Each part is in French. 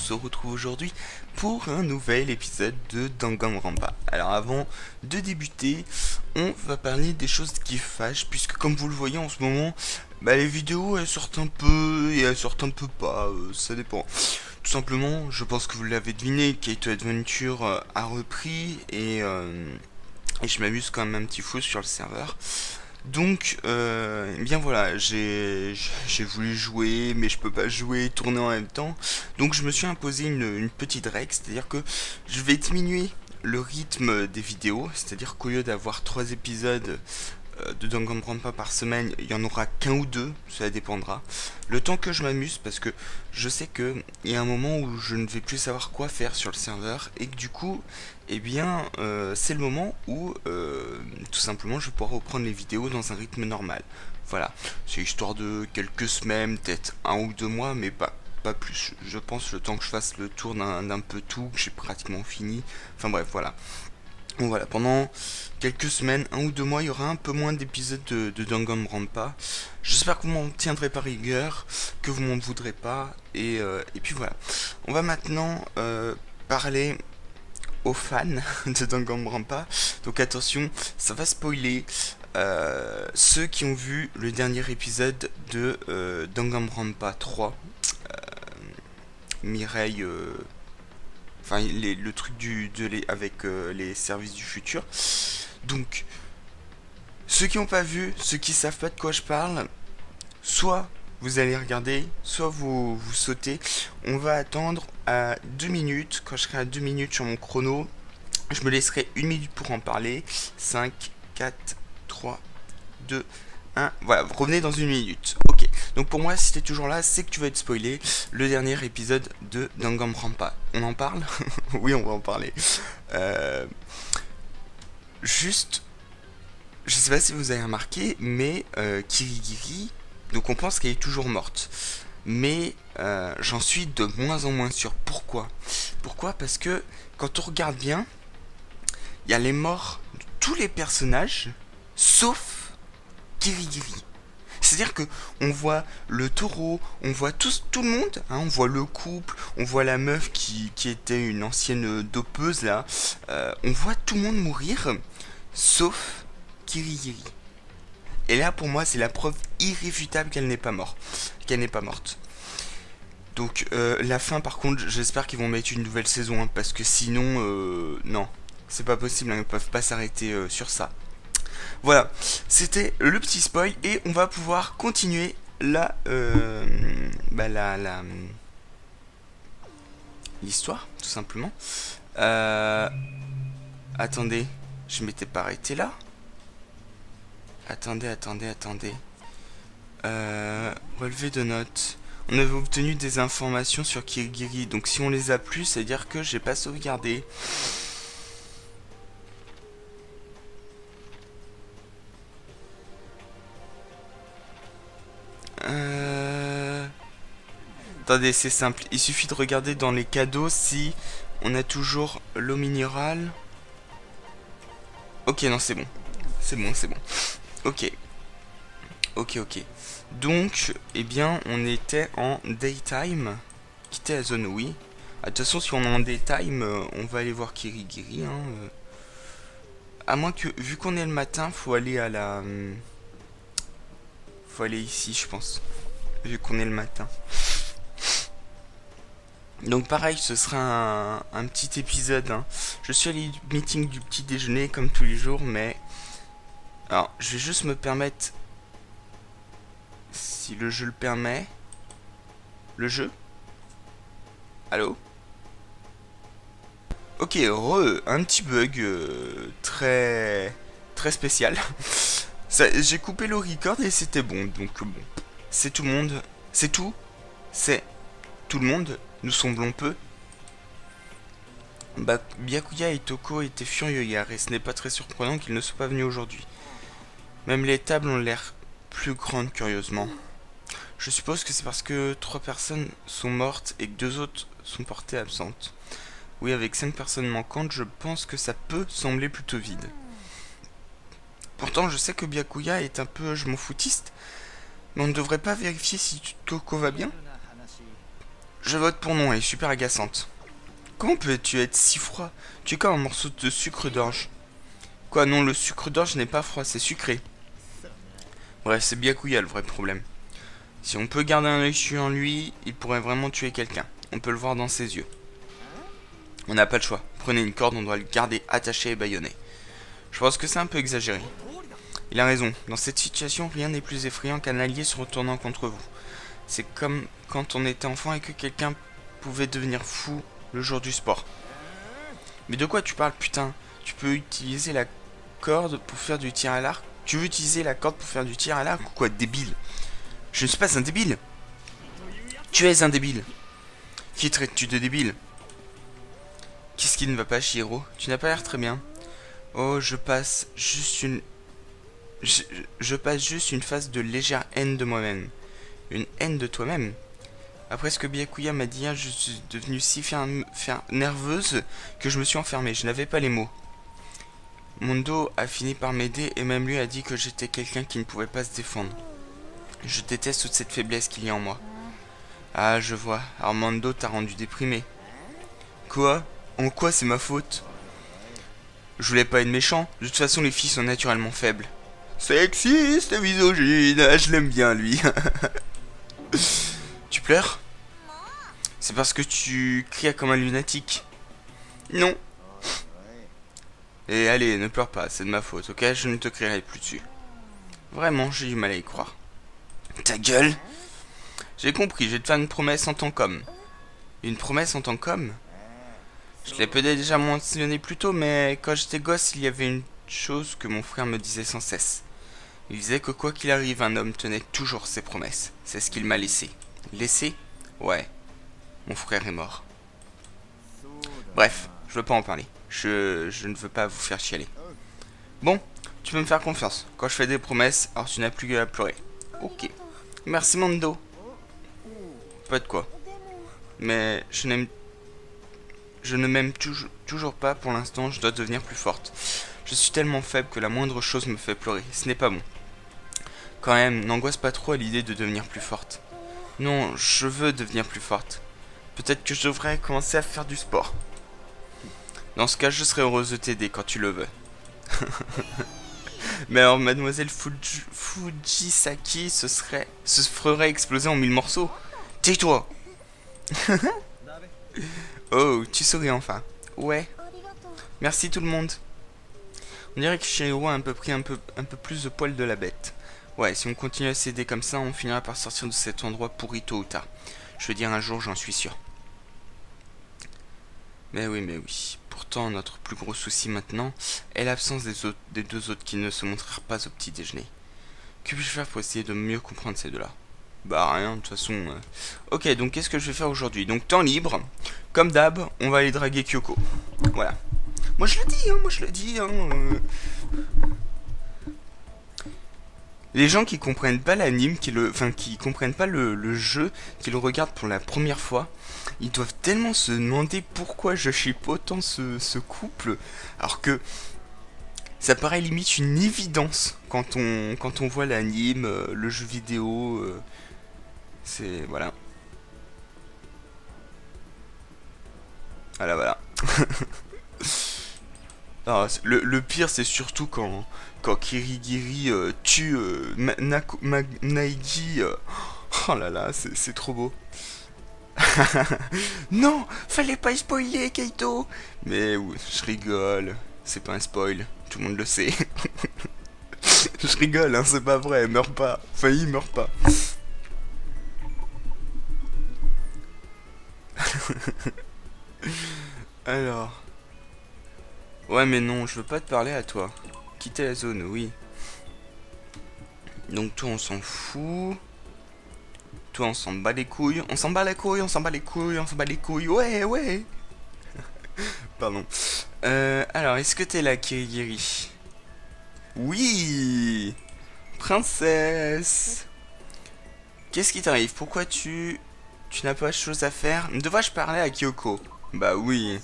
se retrouve aujourd'hui pour un nouvel épisode de Danganronpa. Alors avant de débuter, on va parler des choses qui fâchent, puisque comme vous le voyez en ce moment, les vidéos elles sortent un peu et elles sortent un peu pas, ça dépend. Tout simplement, je pense que vous l'avez deviné, Kaito Adventure a repris et je m'amuse quand même un petit fou sur le serveur. Donc, bien voilà, j'ai voulu jouer, mais je peux pas jouer et tourner en même temps. Donc, je me suis imposé une petite règle, c'est-à-dire que je vais diminuer le rythme des vidéos, c'est-à-dire qu'au lieu d'avoir 3 épisodes de Danganronpa par semaine, il y en aura qu'un ou deux, ça dépendra. Le temps que je m'amuse, parce que je sais que il y a un moment où je ne vais plus savoir quoi faire sur le serveur et que du coup, c'est le moment où tout simplement je vais pouvoir reprendre les vidéos dans un rythme normal. Voilà, c'est histoire de quelques semaines, peut-être 1 ou 2 mois, mais pas plus. Je pense le temps que je fasse le tour d'un peu tout, que j'ai pratiquement fini. Enfin bref, voilà. Donc voilà, pendant quelques semaines, 1 ou 2 mois, il y aura un peu moins d'épisodes de Danganronpa. J'espère que vous m'en tiendrez par rigueur, que vous m'en voudrez pas. Et puis voilà. On va maintenant parler aux fans de Danganronpa. Donc attention, ça va spoiler. Ceux qui ont vu le dernier épisode de Danganronpa 3, Mireille... Enfin, le truc avec les services du futur. Donc, ceux qui n'ont pas vu, ceux qui savent pas de quoi je parle, soit vous allez regarder, soit vous sautez. On va attendre à 2 minutes. Quand je serai à 2 minutes sur mon chrono, je me laisserai 1 minute pour en parler. 5, 4, 3, 2, 1. Voilà, vous revenez dans 1 minute. Ok. Donc pour moi, si t'es toujours là, c'est que tu vas être spoilé. Le dernier épisode de Danganronpa. On en parle? Oui, on va en parler. Juste, je sais pas si vous avez remarqué, mais Kirigiri, donc on pense qu'elle est toujours morte. Mais j'en suis de moins en moins sûr. Pourquoi? Pourquoi? Parce que quand on regarde bien, il y a les morts de tous les personnages, sauf Kirigiri. C'est-à-dire que on voit le taureau, on voit tout le monde, hein, on voit le couple, on voit la meuf qui était une ancienne dopeuse là, on voit tout le monde mourir, sauf Kirigiri. Et là pour moi c'est la preuve irréfutable qu'elle n'est pas morte. Donc la fin par contre j'espère qu'ils vont mettre une nouvelle saison, hein, parce que sinon non, c'est pas possible, hein, ils ne peuvent pas s'arrêter sur ça. Voilà, c'était le petit spoil et on va pouvoir continuer l'histoire, tout simplement. Euh, attendez, je m'étais pas arrêté là. Attendez. Relevé de notes. On avait obtenu des informations sur Kirigiri, donc si on les a plus, c'est-à-dire que j'ai pas sauvegardé. Attendez, c'est simple. Il suffit de regarder dans les cadeaux si on a toujours l'eau minérale. Ok, non, c'est bon. C'est bon. Ok. Donc, on était en daytime. Quitter la zone, oui. De toute façon, si on est en daytime, on va aller voir Kirigiri. Hein. À moins que, vu qu'on est le matin, faut aller à la... faut aller ici, je pense. Vu qu'on est le matin. Donc pareil, ce sera un petit épisode. Hein. Je suis allé au meeting du petit déjeuner comme tous les jours, mais... Alors, je vais juste me permettre... Si le jeu le permet... Le jeu? Allô? Ok, un petit bug très spécial. J'ai coupé le record et c'était bon, donc bon. C'est tout le monde. C'est tout. C'est tout le monde. Nous semblons peu. Byakuya et Toko étaient furieux hier et ce n'est pas très surprenant qu'ils ne soient pas venus aujourd'hui. Même les tables ont l'air plus grandes curieusement. Je suppose que c'est parce que 3 personnes sont mortes et que 2 autres sont portées absentes. Oui, avec 5 personnes manquantes, je pense que ça peut sembler plutôt vide. Pourtant, je sais que Byakuya est un peu je m'en foutiste, mais on ne devrait pas vérifier si Toko va bien? Je vote pour non, elle est super agaçante. Comment peux-tu être si froid? Tu es comme un morceau de sucre d'orge. Quoi, non, le sucre d'orge n'est pas froid, c'est sucré. Bref, c'est Byakuya le vrai problème. Si on peut garder un œil sur lui, il pourrait vraiment tuer quelqu'un. On peut le voir dans ses yeux. On n'a pas le choix. Prenez une corde, on doit le garder attaché et bâillonné. Je pense que c'est un peu exagéré. Il a raison. Dans cette situation, rien n'est plus effrayant qu'un allié se retournant contre vous. C'est comme quand on était enfant et que quelqu'un pouvait devenir fou le jour du sport. Mais de quoi tu parles, putain? Tu peux utiliser la corde pour faire du tir à l'arc? Tu veux utiliser la corde pour faire du tir à l'arc ou quoi, débile? Je ne suis pas un débile. Tu es un débile. Qui traites-tu de débile? Qu'est-ce qui ne va pas, Chihiro? Tu n'as pas l'air très bien. Oh, je passe juste une phase de légère haine de moi-même. Une haine de toi-même? Après ce que Byakuya m'a dit hier, je suis devenue si nerveuse que je me suis enfermée. Je n'avais pas les mots. Mondo a fini par m'aider et même lui a dit que j'étais quelqu'un qui ne pouvait pas se défendre. Je déteste toute cette faiblesse qu'il y a en moi. Ah, je vois. Armando t'a rendu déprimé. Quoi? En quoi c'est ma faute? Je voulais pas être méchant. De toute façon, les filles sont naturellement faibles. Sexiste et misogyne. Je l'aime bien, lui. Tu pleures? C'est parce que tu cries comme un lunatique. Non. Et allez, ne pleure pas, c'est de ma faute, ok? Je ne te crierai plus dessus. Vraiment, j'ai du mal à y croire. Ta gueule! J'ai compris, je vais te faire une promesse en tant qu'homme. Une promesse en tant qu'homme? Je l'ai peut-être déjà mentionné plus tôt, mais quand j'étais gosse, il y avait une chose que mon frère me disait sans cesse. Il disait que quoi qu'il arrive, un homme tenait toujours ses promesses. C'est ce qu'il m'a laissé. Laissé? Ouais. Mon frère est mort. Bref, je veux pas en parler. Je ne veux pas vous faire chialer. Bon, tu peux me faire confiance. Quand je fais des promesses, alors tu n'as plus à pleurer. Ok. Merci Mondo. Pas de quoi. Mais je ne m'aime toujours pas pour l'instant, je dois devenir plus forte. Je suis tellement faible que la moindre chose me fait pleurer. Ce n'est pas bon. Quand même, n'angoisse pas trop à l'idée de devenir plus forte. Non, je veux devenir plus forte. Peut-être que je devrais commencer à faire du sport. Dans ce cas, je serai heureuse de t'aider quand tu le veux. Mais alors, mademoiselle Fujisaki se ferait exploser en 1000 morceaux. Tais-toi. Oh, tu souris enfin. Ouais. Merci tout le monde. On dirait que Chihiro a pris un peu plus de poil de la bête. Ouais, si on continue à s'aider comme ça, on finira par sortir de cet endroit pourri tôt ou tard. Je veux dire un jour, j'en suis sûr. Mais oui. Pourtant, notre plus gros souci maintenant est l'absence des deux autres qui ne se montrèrent pas au petit déjeuner. Que puis-je faire pour essayer de mieux comprendre ces deux-là? Bah rien, de toute façon... Ok, donc qu'est-ce que je vais faire aujourd'hui? Donc temps libre, comme d'hab, on va aller draguer Kyoko. Voilà. Moi je le dis, Les gens qui comprennent pas l'anime, qui comprennent pas le jeu, qui le regardent pour la première fois, ils doivent tellement se demander pourquoi je ship autant ce couple, alors que ça paraît limite une évidence quand on voit l'anime, le jeu vidéo, c'est... voilà. Voilà. Alors, le pire, c'est surtout quand Kirigiri tue Naegi. Oh là là, c'est trop beau. Non, fallait pas spoiler, Kaito. Mais oui, je rigole. C'est pas un spoil, tout le monde le sait. Je rigole, hein, c'est pas vrai, meurt pas. Enfin, il meurt pas. Alors... Ouais, mais non, je veux pas te parler à toi. Quitter la zone, oui. Donc toi, on s'en fout. Toi, on s'en bat les couilles. On s'en bat les couilles, on s'en bat les couilles, on s'en bat les couilles. Ouais. Pardon. Alors, est-ce que t'es là, Kirigiri? Oui. Princesse. Qu'est-ce qui t'arrive? Pourquoi tu n'as pas de choses à faire? Devrais-je parler à Kyoko? Bah oui.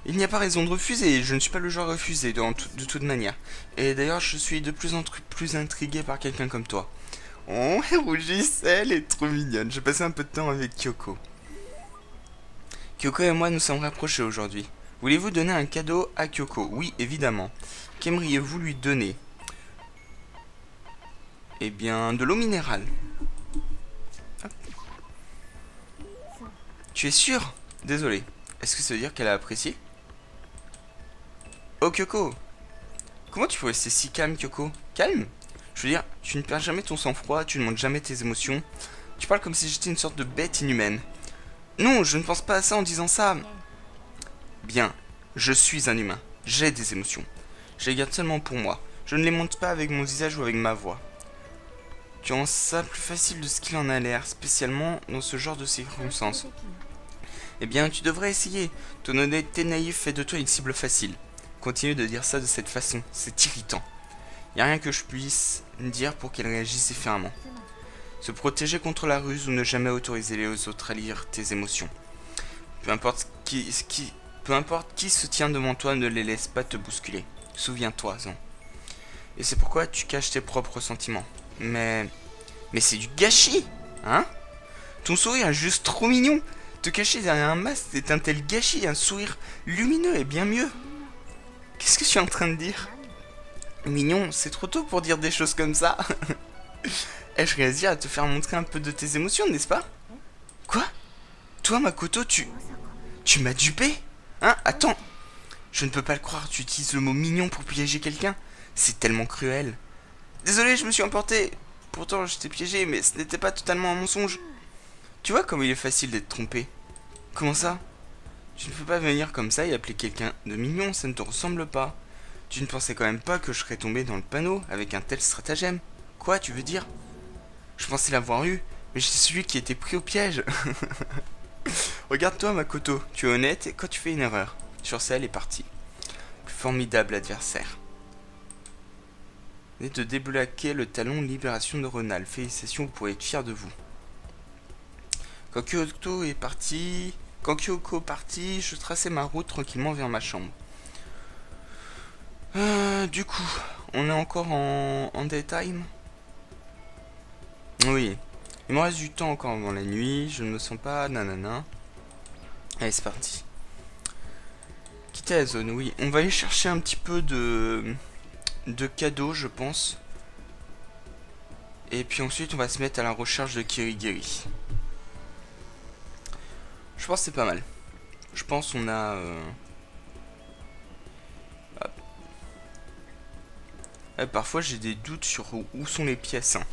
Il n'y a pas raison de refuser, je ne suis pas le genre à refuser de toute manière. Et d'ailleurs, je suis de plus en plus intrigué par quelqu'un comme toi. Oh, elle rougissait, elle est trop mignonne. J'ai passé un peu de temps avec Kyoko. Kyoko et moi nous sommes rapprochés aujourd'hui. Voulez-vous donner un cadeau à Kyoko? Oui, évidemment. Qu'aimeriez-vous lui donner? Eh bien, de l'eau minérale. Hop. Tu es sûr? Désolé. Est-ce que ça veut dire qu'elle a apprécié? Oh Kyoko! Comment tu peux rester si calme, Kyoko? Calme? Je veux dire, tu ne perds jamais ton sang-froid, tu ne montres jamais tes émotions. Tu parles comme si j'étais une sorte de bête inhumaine. Non, je ne pense pas à ça en disant ça. Bien, je suis un humain. J'ai des émotions. Je les garde seulement pour moi. Je ne les montre pas avec mon visage ou avec ma voix. Tu rends ça plus facile de ce qu'il en a l'air, spécialement dans ce genre de circonstances. Eh bien, tu devrais essayer. Ton honnêteté naïve fait de toi une cible facile. Continue de dire ça de cette façon, c'est irritant. Y a rien que je puisse dire pour qu'elle réagisse différemment. Se protéger contre la ruse ou ne jamais autoriser les autres à lire tes émotions. Peu importe qui se tient devant toi, ne les laisse pas te bousculer. Souviens-toi-en. Et c'est pourquoi tu caches tes propres sentiments. Mais c'est du gâchis, hein? Ton sourire est juste trop mignon. Te cacher derrière un masque, c'est un tel gâchis, un sourire lumineux est bien mieux. Qu'est-ce que je suis en train de dire? Mignon, c'est trop tôt pour dire des choses comme ça. Ai-je réussi à te faire montrer un peu de tes émotions, n'est-ce pas? Quoi? Toi, Makoto, tu m'as dupé? Hein? Attends. Je ne peux pas le croire, tu utilises le mot mignon pour piéger quelqu'un. C'est tellement cruel. Désolé, je me suis emporté. Pourtant, je t'ai piégé, mais ce n'était pas totalement un mensonge. Tu vois comme il est facile d'être trompé. Comment ça? Tu ne peux pas venir comme ça et appeler quelqu'un de mignon, ça ne te ressemble pas. Tu ne pensais quand même pas que je serais tombé dans le panneau avec un tel stratagème? Quoi, tu veux dire? Je pensais l'avoir eu, mais j'étais celui qui était pris au piège. Regarde-toi, Makoto, tu es honnête et quand tu fais une erreur. Sur ça, elle est partie. Plus formidable adversaire. Venez de débloquer le talon Libération neuronale. Félicitations, vous pourrez être fiers de vous. Quand Kyoko est parti... Quand Kyoko est parti, je traçais ma route tranquillement vers ma chambre. Du coup, on est encore en daytime? Oui. Il me reste du temps encore avant la nuit, je ne me sens pas nanana. Allez, c'est parti. Quitter la zone, oui. On va aller chercher un petit peu de cadeaux, je pense. Et puis ensuite, on va se mettre à la recherche de Kirigiri. Je pense que c'est pas mal. Je pense qu'on a... parfois, j'ai des doutes sur où sont les pièces. Hein.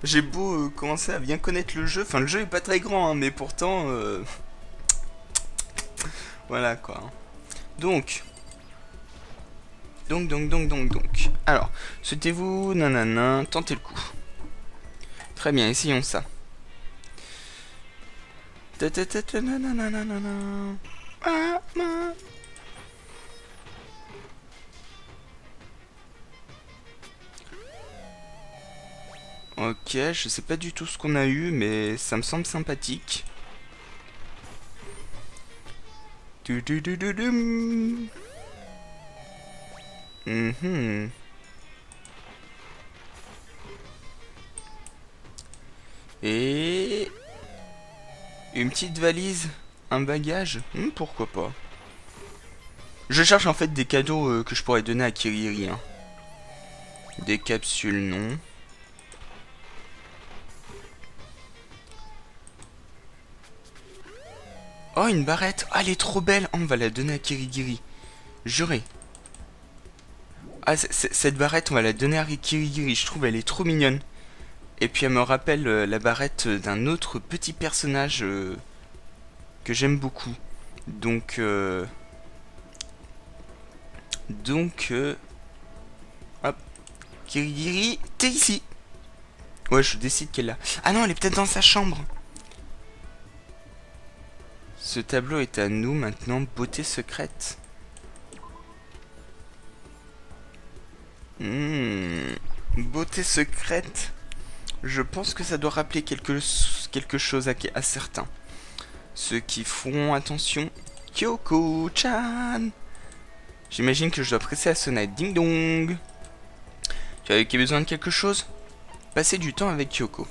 J'ai beau commencer à bien connaître le jeu. Enfin, le jeu est pas très grand, hein, mais pourtant... Voilà, quoi. Donc... Alors, souhaitez-vous, nanana, tentez le coup. Très bien, essayons ça. Ok, je sais pas du tout ce qu'on a eu, mais ça me semble sympathique. Et... une petite valise, un bagage, pourquoi pas. Je cherche en fait des cadeaux que je pourrais donner à Kirigiri. Hein. Des capsules, non. Oh, une barrette. Ah, elle est trop belle. Oh, on va la donner à Kirigiri. Juré. Ah, cette barrette, on va la donner à Kirigiri. Je trouve elle est trop mignonne. Et puis elle me rappelle la barrette d'un autre petit personnage que j'aime beaucoup. Donc... hop. Kirigiri, t'es ici. Ouais, je décide qu'elle est là. Ah non, elle est peut-être dans sa chambre. Ce tableau est à nous maintenant, beauté secrète. Beauté secrète. Je pense que ça doit rappeler quelque chose à certains. Ceux qui feront attention. Kyoko-chan. J'imagine que je dois presser la sonnette. Ding dong. Tu avais besoin de quelque chose? Passer du temps avec Kyoko.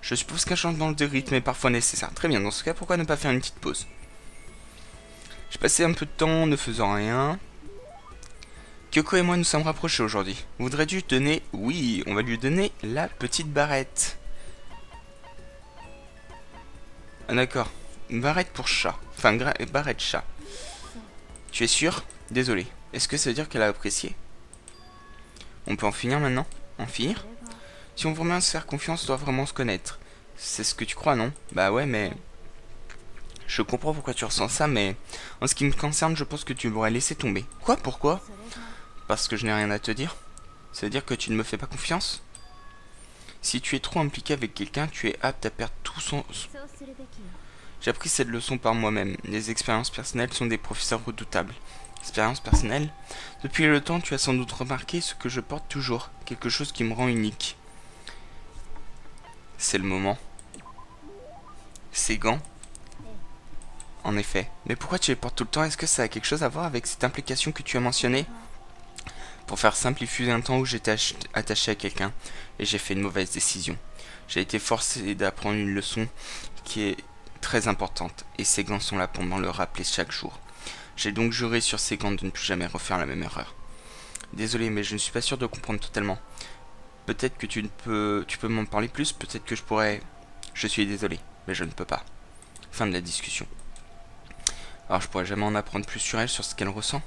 Je suppose qu'un changement de rythme est parfois nécessaire. Très bien, dans ce cas, pourquoi ne pas faire une petite pause? passé un peu de temps ne faisant rien. Kyoko et moi nous sommes rapprochés aujourd'hui. Voudrais-tu donner... Oui, on va lui donner la petite barrette. Ah d'accord. Une barrette pour chat. Enfin, barrette chat. Tu es sûr? Désolé. Est-ce que ça veut dire qu'elle a apprécié? On peut en finir maintenant? En finir? Si on veut vraiment se faire confiance, on doit vraiment se connaître. C'est ce que tu crois, non? Bah ouais, mais... Je comprends pourquoi tu ressens ça, mais... En ce qui me concerne, je pense que tu m'aurais laissé tomber. Quoi? Pourquoi? Parce que je n'ai rien à te dire? Ça veut dire que tu ne me fais pas confiance? Si tu es trop impliqué avec quelqu'un, tu es apte à perdre tout son... J'ai appris cette leçon par moi-même. Les expériences personnelles sont des professeurs redoutables. Expérience personnelle? Depuis le temps, tu as sans doute remarqué ce que je porte toujours. Quelque chose qui me rend unique. C'est le moment. Ces gants? En effet. Mais pourquoi tu les portes tout le temps? Est-ce que ça a quelque chose à voir avec cette implication que tu as mentionnée? Pour faire simple, il fut un temps où j'étais attaché à quelqu'un et j'ai fait une mauvaise décision. J'ai été forcé d'apprendre une leçon qui est très importante et ces gants sont là pour m'en le rappeler chaque jour. J'ai donc juré sur ces gants de ne plus jamais refaire la même erreur. Désolé, mais je ne suis pas sûr de comprendre totalement. Peut-être que tu peux m'en parler plus, peut-être que je pourrais... Je suis désolé, mais je ne peux pas. Fin de la discussion. Alors je pourrais jamais en apprendre plus sur elle, sur ce qu'elle ressent.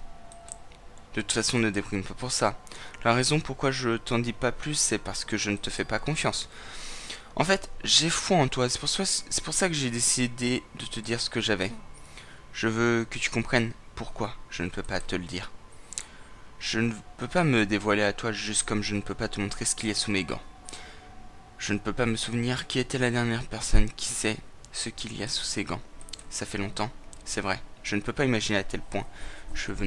De toute façon, ne déprime pas pour ça. La raison pourquoi je t'en dis pas plus, c'est parce que je ne te fais pas confiance. En fait, j'ai foi en toi, c'est pour ça que j'ai décidé de te dire ce que j'avais. Je veux que tu comprennes pourquoi je ne peux pas te le dire. Je ne peux pas me dévoiler à toi juste comme je ne peux pas te montrer ce qu'il y a sous mes gants. Je ne peux pas me souvenir qui était la dernière personne qui sait ce qu'il y a sous ses gants. Ça fait longtemps, c'est vrai. Je ne peux pas imaginer à tel point. Je veux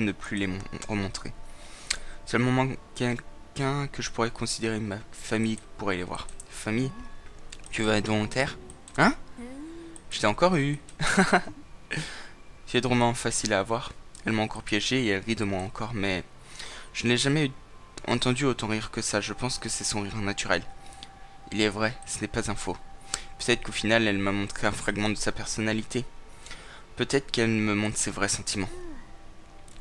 ne plus les remontrer. Seulement quelqu'un que je pourrais considérer ma famille pourrait les voir. Famille? Tu vas être volontaire? Hein? Je t'ai encore eu. C'est drôlement facile à avoir. Elle m'a encore piégé et elle rit de moi encore, mais je n'ai jamais entendu autant rire que ça. Je pense que c'est son rire naturel. Il est vrai, ce n'est pas un faux. Peut-être qu'au final, elle m'a montré un fragment de sa personnalité. Peut-être qu'elle me montre ses vrais sentiments.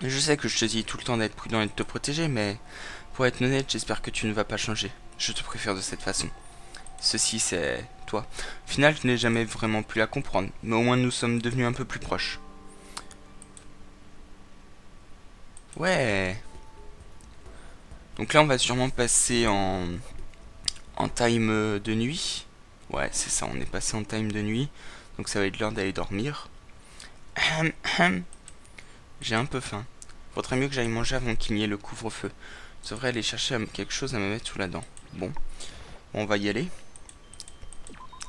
Je sais que je te dis tout le temps d'être prudent et de te protéger, mais pour être honnête, j'espère que tu ne vas pas changer. Je te préfère de cette façon. Ceci, c'est toi. Au final, je n'ai jamais vraiment pu la comprendre, mais au moins nous sommes devenus un peu plus proches. Ouais. Donc là, on va sûrement passer en time de nuit. Ouais, c'est ça, on est passé en time de nuit. Donc ça va être l'heure d'aller dormir. J'ai un peu faim. Faudrait mieux que j'aille manger avant qu'il n'y ait le couvre-feu. Je devrais aller chercher quelque chose à me mettre sous la dent. Bon, on va y aller.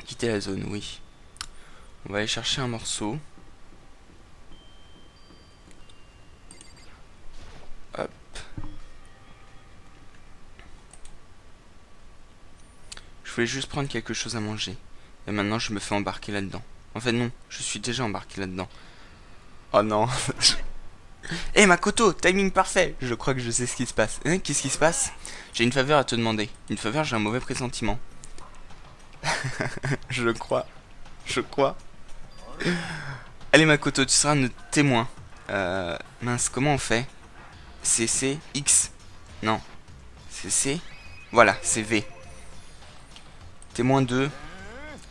Quitter la zone, oui. On va aller chercher un morceau. Hop. Je voulais juste prendre quelque chose à manger. Et maintenant je me fais embarquer là-dedans. En fait non, je suis déjà embarqué là-dedans. Oh non. Eh Makoto, timing parfait. Je crois que je sais ce qui se passe. Hein, qu'est-ce qui se passe? J'ai une faveur à te demander. Une faveur, j'ai un mauvais pressentiment. Je crois. Je crois. Allez Makoto, tu seras notre témoin. Mince, comment on fait? C, X. Non. C. Voilà, c'est V. Témoin 2.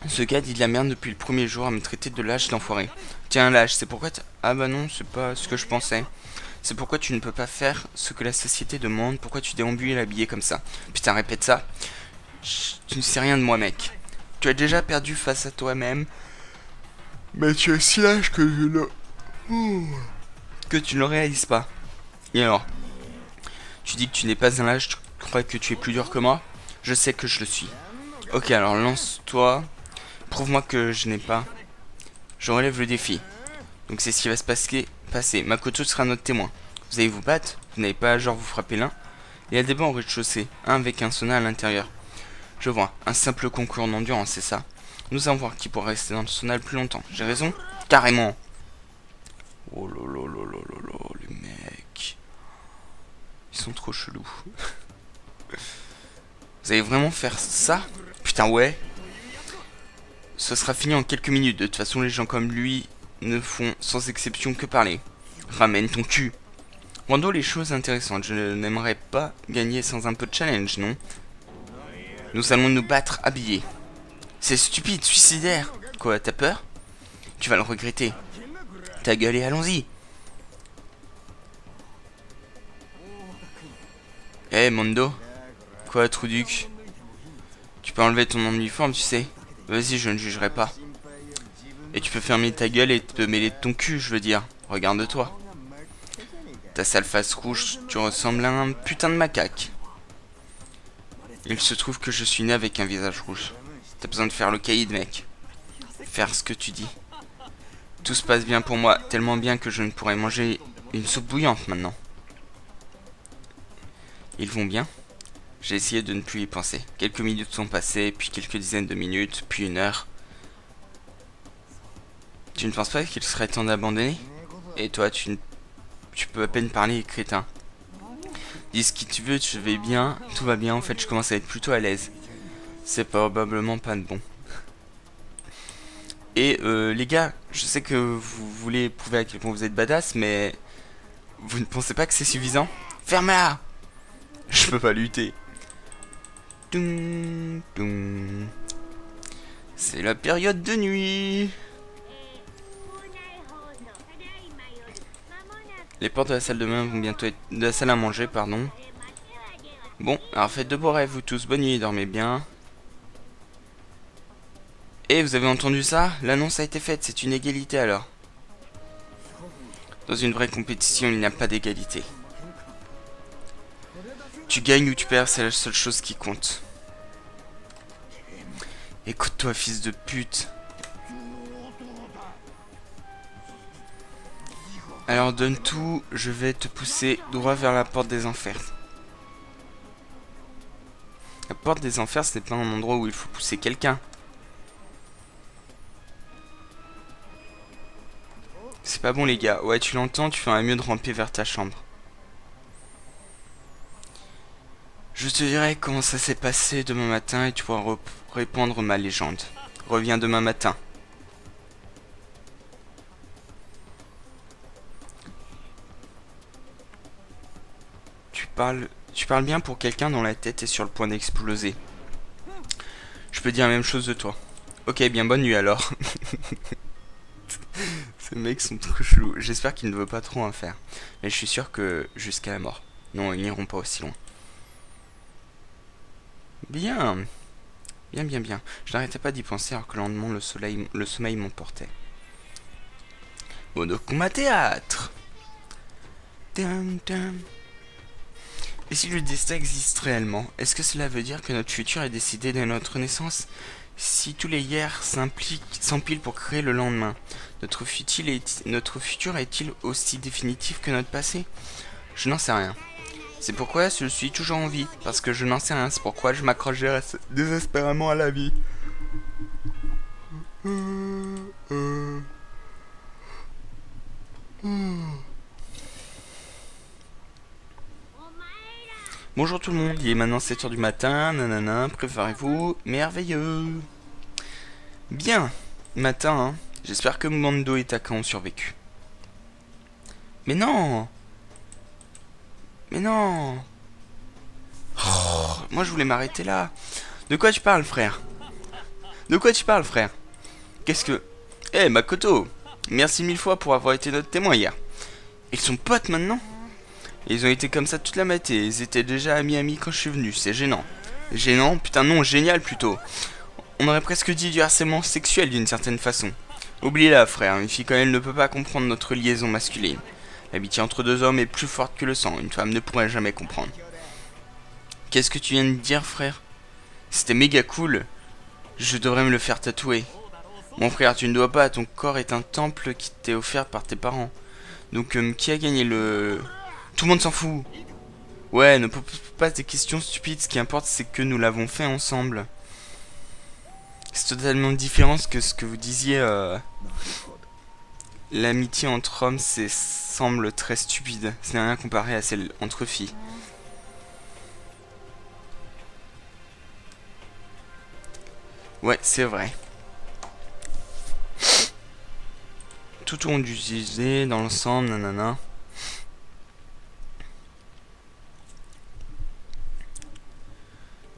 Ce gars dit de la merde depuis le premier jour à me traiter de lâche d'enfoiré. Tiens, lâche, c'est pourquoi Ah bah non, c'est pas ce que je pensais. C'est pourquoi tu ne peux pas faire ce que la société demande. Pourquoi tu déambules habillé comme ça? Putain, répète ça. Tu ne sais rien de moi, mec. Tu as déjà perdu face à toi-même. Mais tu es si lâche que que tu ne le réalises pas. Et alors? Tu dis que tu n'es pas un lâche, tu crois que tu es plus dur que moi? Je sais que je le suis. Ok, alors lance-toi. Prouve-moi que je n'ai pas. Je relève le défi. Donc c'est ce qui va se passer. Makoto sera notre témoin. Vous allez vous battre. Vous n'avez pas à genre vous frapper l'un. Il y a des bancs au rez-de-chaussée. Un avec un sauna à l'intérieur. Je vois. Un simple concours d'endurance, c'est ça. Nous allons voir qui pourra rester dans le sauna le plus longtemps. J'ai raison? Carrément. Oh lolo, les mecs. Ils sont trop chelous. Vous allez vraiment faire ça? Putain, ouais. Ce sera fini en quelques minutes. De toute façon, les gens comme lui ne font sans exception que parler. Ramène ton cul. Rendons les choses intéressantes. Je n'aimerais pas gagner sans un peu de challenge, non? Nous allons nous battre habillés. C'est stupide, suicidaire. Quoi, t'as peur? Tu vas le regretter. Ta gueule et allons-y. Eh, Mondo. Quoi, Trouduc? Tu peux enlever ton uniforme, tu sais. Vas-y, je ne jugerai pas. Et tu peux fermer ta gueule et te mêler de ton cul, je veux dire. Regarde-toi. Ta sale face rouge, tu ressembles à un putain de macaque. Il se trouve que je suis né avec un visage rouge. T'as besoin de faire le caïd, mec. Faire ce que tu dis. Tout se passe bien pour moi, tellement bien que je ne pourrais manger une soupe bouillante maintenant. Ils vont bien? J'ai essayé de ne plus y penser. Quelques minutes sont passées, puis quelques dizaines de minutes, puis une heure. Tu ne penses pas qu'il serait temps d'abandonner? Et toi, tu peux à peine parler, crétin. Dis ce que tu veux, je vais bien, tout va bien, en fait je commence à être plutôt à l'aise. C'est probablement pas de bon. Et les gars, je sais que vous voulez prouver à quel point vous êtes badass, mais vous ne pensez pas que c'est suffisant? Ferme-la! Je peux pas lutter. Toum, toum. C'est la période de nuit. Les portes de la salle de bain vont bientôt être... de la salle à manger, pardon. Bon, alors faites de beaux rêves, vous tous. Bonne nuit, dormez bien. Et vous avez entendu ça? L'annonce a été faite, c'est une égalité alors. Dans une vraie compétition, il n'y a pas d'égalité. Tu gagnes ou tu perds, c'est la seule chose qui compte. Écoute-toi, fils de pute. Alors donne tout, je vais te pousser droit vers la porte des enfers. La porte des enfers, ce n'est pas un endroit où il faut pousser quelqu'un. C'est pas bon les gars. Ouais, tu l'entends, tu ferais mieux de ramper vers ta chambre. Je te dirai comment ça s'est passé demain matin et tu pourras répandre ma légende. Reviens demain matin. Tu parles bien pour quelqu'un dont la tête est sur le point d'exploser. Je peux dire la même chose de toi. Ok, bien bonne nuit alors. Ces mecs sont trop chelous. J'espère qu'ils ne veulent pas trop en faire. Mais je suis sûr que jusqu'à la mort. Non, ils n'iront pas aussi loin. Bien. Bien, bien, bien. Je n'arrêtais pas d'y penser alors que le lendemain le sommeil m'emportait. Monokuma Théâtre. Dum, dum. Et si le destin existe réellement, est-ce que cela veut dire que notre futur est décidé dès notre naissance? Si tous les hier s'empilent pour créer le lendemain, notre futur est-il aussi définitif que notre passé? Je n'en sais rien. C'est pourquoi je suis toujours en vie, parce que je n'en sais rien, c'est pourquoi je m'accroche désespérément à la vie. Bonjour tout le monde, il est maintenant 7h du matin, nanana, préparez-vous, merveilleux. Bien, matin, hein. J'espère que Mondo et Taka ont survécu. Mais non! Mais non! Oh, moi je voulais m'arrêter là. De quoi tu parles, frère? De quoi tu parles, frère? Qu'est-ce que... Eh, Makoto! Merci mille fois pour avoir été notre témoin hier. Ils sont potes maintenant? Ils ont été comme ça toute la matinée. Ils étaient déjà amis quand je suis venu. C'est gênant. Gênant? Putain non, génial plutôt. On aurait presque dit du harcèlement sexuel d'une certaine façon. Oublie-la, frère. Une fille comme elle ne peut pas comprendre notre liaison masculine. L'amitié entre deux hommes est plus forte que le sang. Une femme ne pourrait jamais comprendre. Qu'est-ce que tu viens de dire, frère? C'était méga cool. Je devrais me le faire tatouer. Mon frère, tu ne dois pas. Ton corps est un temple qui t'est offert par tes parents. Donc, qui a gagné le... Tout le monde s'en fout. Ouais, ne pose pas des questions stupides. Ce qui importe, c'est que nous l'avons fait ensemble. C'est totalement différent que ce que vous disiez. L'amitié entre hommes semble très stupide. Ce n'est rien comparé à celle entre filles. Ouais, c'est vrai. tout auront d'utiliser dans l'ensemble, nanana.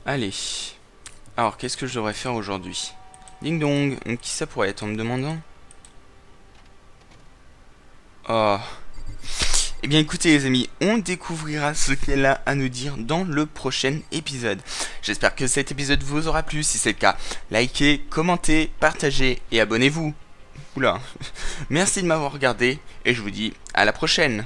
Allez. Alors, qu'est-ce que je devrais faire aujourd'hui? Ding dong. Qui ça pourrait être en me demandant? Oh. Eh bien écoutez les amis, on découvrira ce qu'elle a à nous dire dans le prochain épisode. J'espère que cet épisode vous aura plu. Si c'est le cas, likez, commentez, partagez et abonnez-vous. Oula. Merci de m'avoir regardé et je vous dis à la prochaine.